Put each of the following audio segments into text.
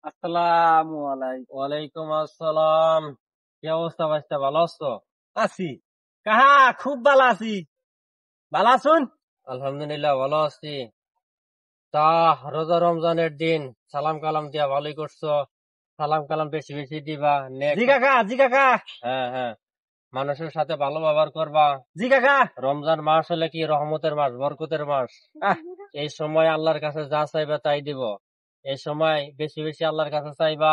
আসসালামু আলাইকুম। ওয়ালাইকুম আসসালাম। কি অবস্থা ভাইস্তা, ভালো আছো? আছি কাহা, খুব ভালো আছি। ভালো আছুন? আলহামদুলিল্লাহ ভালো আছি। তা রোজা রমজানের দিন সালাম কালাম দিয়া ভালোই করছো। সালাম কালাম বেশি বেশি দিবা। জি কাকা, জি কাকা, হ্যাঁ হ্যাঁ, মানুষের সাথে ভালো ব্যবহার করবা। জি কাকা। রমজান মাস হলে কি রহমতের মাস, বরকতের মাস। আহ, এই সময় আল্লাহর কাছে যা চাইবা তাই দিব। এই সময় বেশি বেশি আল্লাহর কাছে চাইবা,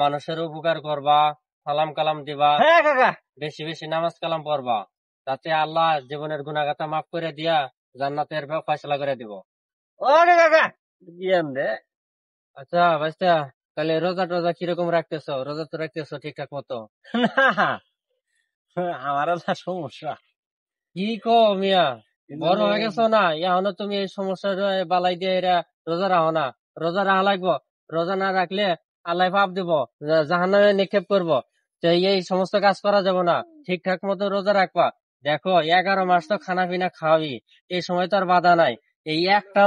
মানুষের উপকার করবা, সালাম কালাম দিবা, হ্যাঁ কাকা। বেশি বেশি নামাজ কালাম পড়বা। তাতে আল্লাহ জীবনের গুনাহগাতা মাফ করে দিয়া জান্নাতের ফয়সালা করে দিব। ওরে কাকা, দিয়েন রে। আচ্ছা ভাইস্তা, তাহলে রোজা টোজা কিরকম রাখতেছো? রোজা তো রাখতেছো ঠিকঠাক মতো? না, আমারও না সমস্যা। কি কো মিয়া, এই বড় জন্যে হয়ে গেছো না? এখনো তুমি এই সমস্যার বালাই দিয়ে এরা রোজা রাখো না? রোজা রাখা লাগবো। রোজা না রাখলে আল্লাহ পাপ দিব, জাহান্নামে নিক্ষেপ করবো। তো এই সমস্ত কাজ করা যাবে না। ঠিকঠাক মতো রোজা রাখবা। দেখো 11 মাস তো খানা পিনা খাওয়াবি, এই সময় তো আর বাধা নাই। এই একটা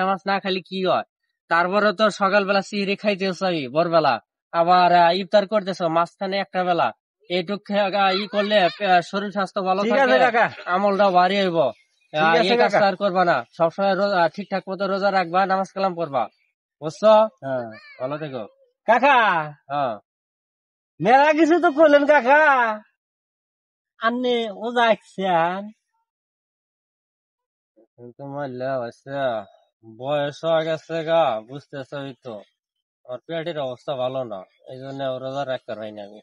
মাস না খালি কি হয়? তারপরে তো সকালবেলা সিহরি খাইতেছ ভোরবেলা, আবার ইফতার করতেছো মাঝখানে একটা বেলা। এইটুক ই করলে শরীর স্বাস্থ্য ভালো ঠিক আছে থাকবে, কাকা, আমলটাও ভারী হইব। ঠিক আছে এই কাকা। কাজটা আর করবা না, সবসময় ঠিকঠাক মতো রোজা রাখবা, নামাজ কালাম করবা। বুঝছো? হ্যাঁ ভালো থেকো। কাকা, হ্যাঁ, মেলা কিছু তো করলেন কাকা। আপনি ও যাচ্ছেন। তোমার বয়স হয়ে গেছে গা, বুঝতেছই তো। আর পেটের অবস্থা ভালো না, এই জন্য রোজা রাখতে পারি না আমি।